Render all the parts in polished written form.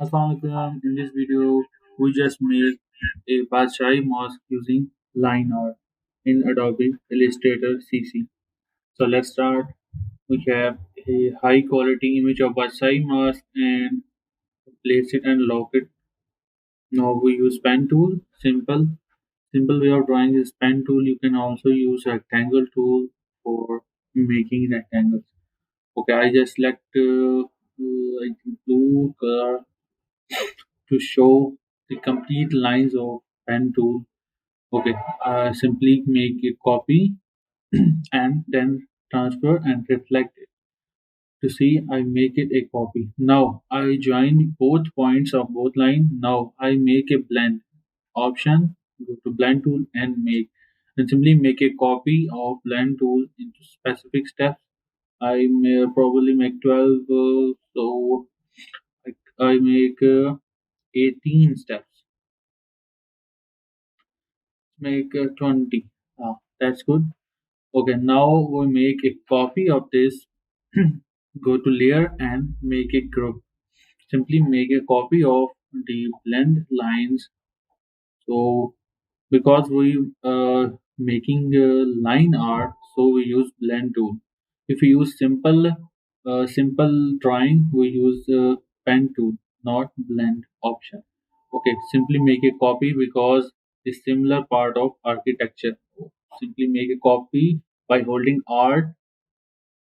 Assalamualaikum. In this video, we just made a Badshahi Mosque using line art in Adobe Illustrator CC. So let's start. We have a high quality image of Badshahi Mosque and place it and lock it. Now we use pen tool. Simple way of drawing is pen tool. You can also use rectangle tool for making rectangles. Okay, I just select I think blue color to show the complete lines of pen tool. Okay, simply make a copy and then transfer and reflect it. To see, I make it a copy. Now I join both points of both line. Now I make a blend option. Go to blend tool and simply make a copy of blend tool into specific steps. I may probably make 12, so I make 18 steps. Make 20. That's good. Okay, now we make a copy of this. Go to layer and make a group. Simply make a copy of the blend lines. So because we making line art, so we use blend tool. If we use simple drawing, we use pen tool, not blend option. Okay, simply make a copy because the similar part of architecture. Simply make a copy by holding alt.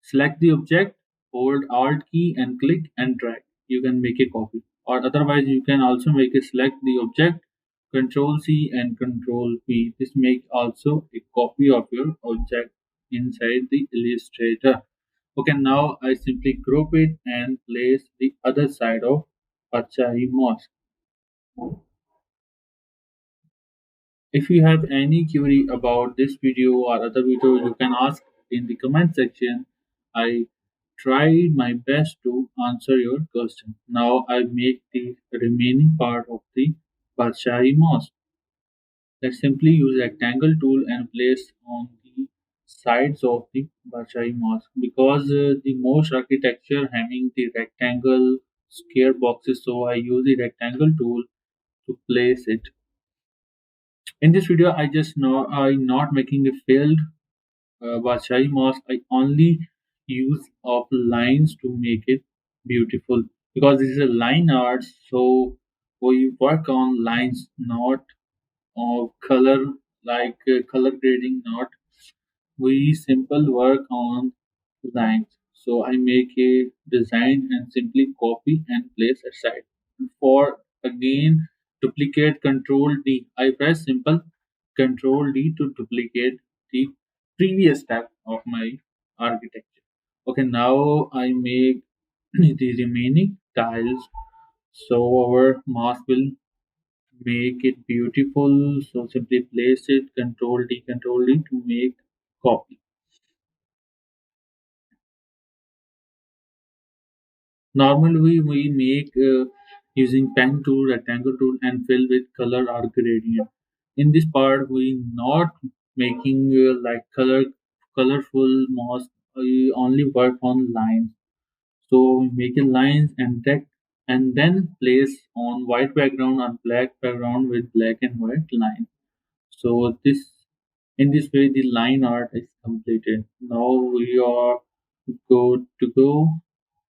Select the object, hold Alt key and click and drag. You can make a copy. Or otherwise you can also make a select the object, Control C and Control V. This make also a copy of your object inside the Illustrator. Okay, now I simply group it and place the other side of Badshahi Mosque. If you have any query about this video or other video, you can ask in the comment section. I tried my best to answer your question. Now I make the remaining part of the Badshahi Mosque. Let's simply use rectangle tool and place on the sides of the Badshahi Mosque because the most architecture having the rectangle square boxes, so I use the rectangle tool to place it. In this video, I just know I'm not making a failed Badshahi Mosque. I only use of lines to make it beautiful because this is a line art. So we work on lines, not of color like color grading. Not we simple work on lines. So I make a design and simply copy and place aside. For again duplicate Control D. I press simple Control D to duplicate the previous step of my architecture. Okay, now I make the remaining tiles so our mask will make it beautiful. So simply place it Control D to make copy. Normally we make using pen tool, rectangle tool and fill with color or gradient. In this part we not making like colorful mask. We only work on lines. So we make a lines and text and then place on white background on black background with black and white line. So this in this way the line art is completed. Now we are good to go.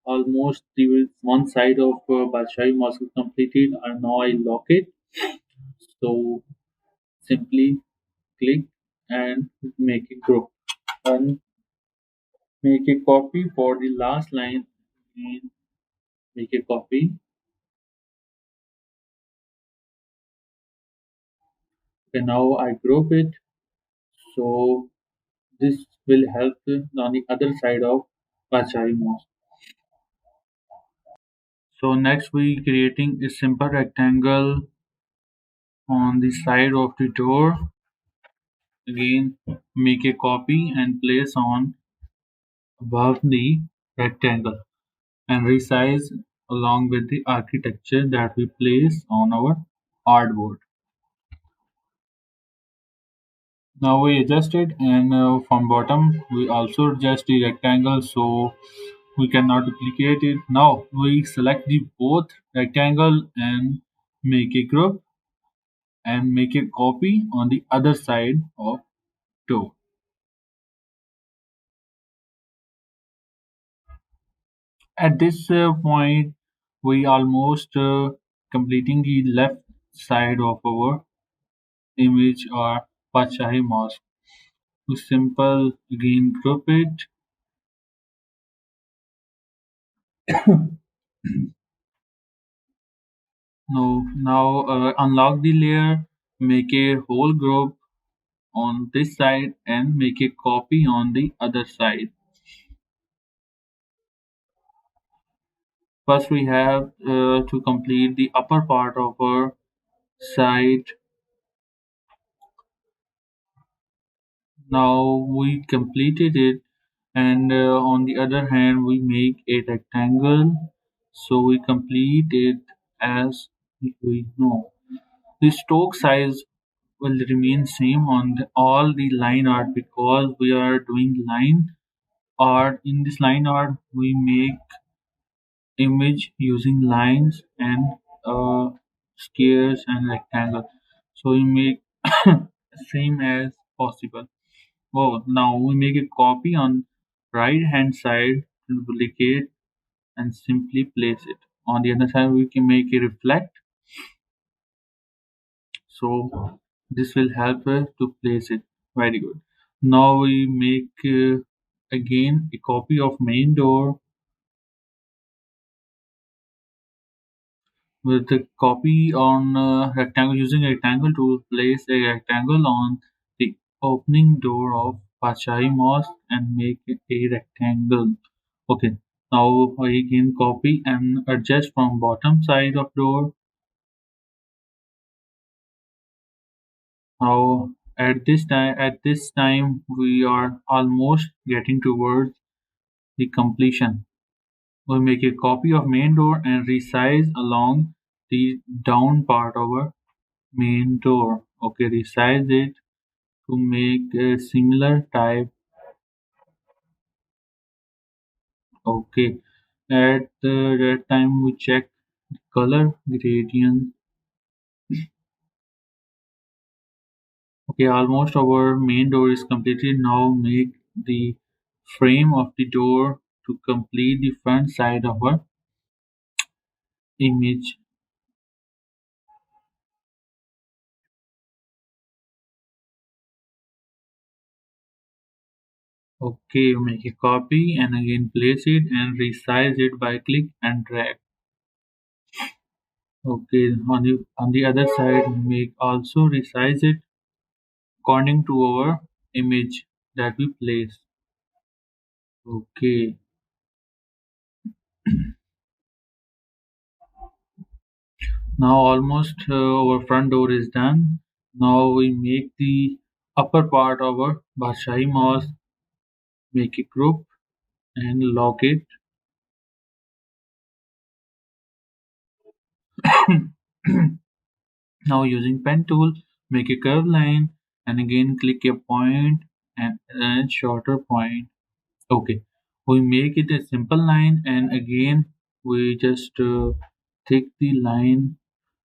Almost the one side of Badshahi Mosque is completed and now I lock it. So simply click and make a group and make a copy for the last line and make a copy. Okay, now I group it. So this will help on the other side of Badshahi Mosque. So next we creating a simple rectangle on the side of the door. Again make a copy and place on above the rectangle and resize along with the architecture that we place on our artboard. Now we adjust it and from bottom we also adjust the rectangle so We cannot duplicate it. Now we select the both rectangle and make a group and make a copy on the other side of door. At this point, we almost completing the left side of our image or Badshahi Mosque. To simple again group it. Now unlock the layer, make a whole group on this side and make a copy on the other side. First we have to complete the upper part of our side. Now we completed it, and on the other hand we make a rectangle, so we complete it as we know. The stroke size will remain same on all the line art because we are doing line art. In this line art we make image using lines and squares and rectangle, so we make same as possible. Oh, now we make a copy on right hand side, duplicate and simply place it. On the other side we can make a reflect, so this will help us to place it. Very good. Now we make again a copy of main door with the copy on rectangle, using a rectangle to place a rectangle on the opening door of Badshahi Mosque and make it a rectangle. Okay. Now I can copy and adjust from bottom side of door. Now at this time we are almost getting towards the completion. We make a copy of main door and resize along the down part of our main door. Okay, resize it to make a similar type. Okay, at that time we check color gradient. Okay, almost our main door is completed. Now make the frame of the door to complete the front side of our image. Okay, make a copy and again place it and resize it by click and drag. Okay, on the other side, make also resize it according to our image that we place. Okay, now almost our front door is done. Now we make the upper part of our Badshahi Mosque, make a group and lock it. Now using pen tool, make a curved line and again click a point and a shorter point. Okay, we make it a simple line and again we just take the line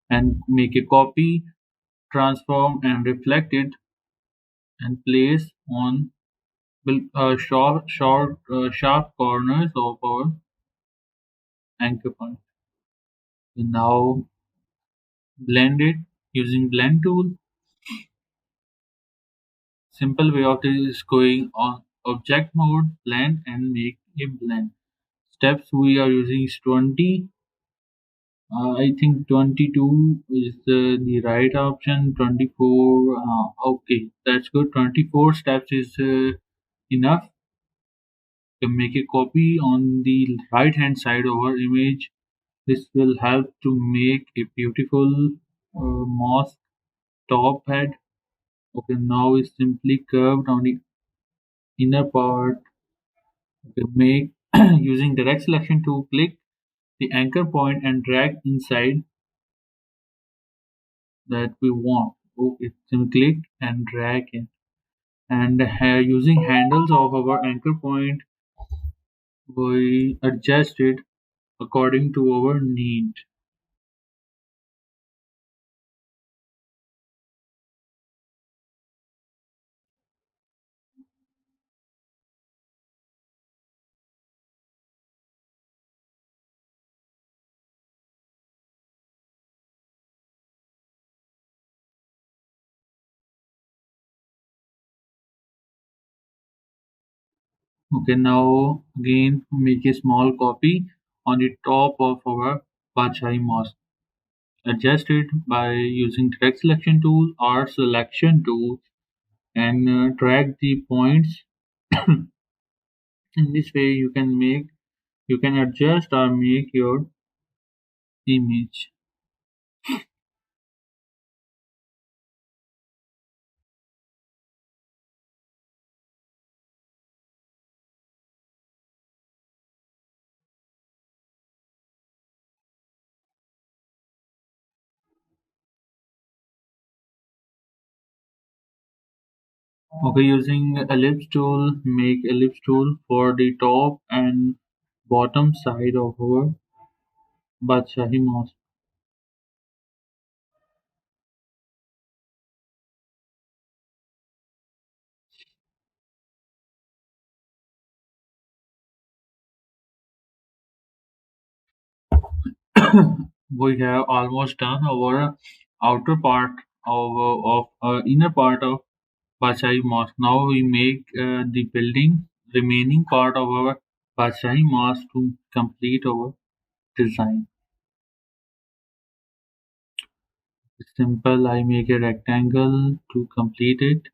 and make a copy, transform and reflect it and place on sharp corners of our anchor point. And now blend it using blend tool. Simple way of this is going on object mode, blend and make a blend. Steps we are using is 20. I think 22 is the right option. 24. Okay, that's good. 24 steps is enough to make a copy on the right hand side of our image. This will help to make a beautiful mosque top head. Okay, now is simply curved on the inner part. Okay, make using direct selection to click the anchor point and drag inside that we want. Okay, so click and drag it. And using handles of our anchor point, We adjust it according to our need. Okay, now again make a small copy on the top of our Badshahi Mosque. Adjust it by using direct selection tool or selection tool and drag the points. In this way you can adjust or make your image. Okay, using ellipse tool, make ellipse tool for the top and bottom side of our Badshahi Mosque. We have almost done our outer part of inner part of Badshahi Mosque. Now we make the building remaining part of our Badshahi Mosque to complete our design. Simple, I make a rectangle to complete it.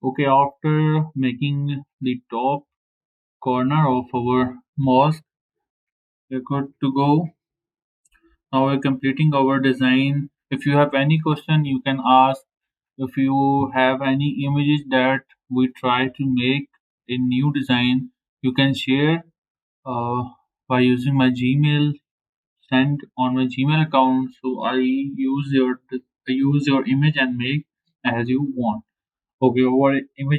Okay, after making the top corner of our mosque, we're good to go. Now we're completing our design. If you have any question, you can ask. If you have any images that we try to make a new design, you can share uh, by using my Gmail. Send on my Gmail account. So I use your image and make as you want. Okay, our image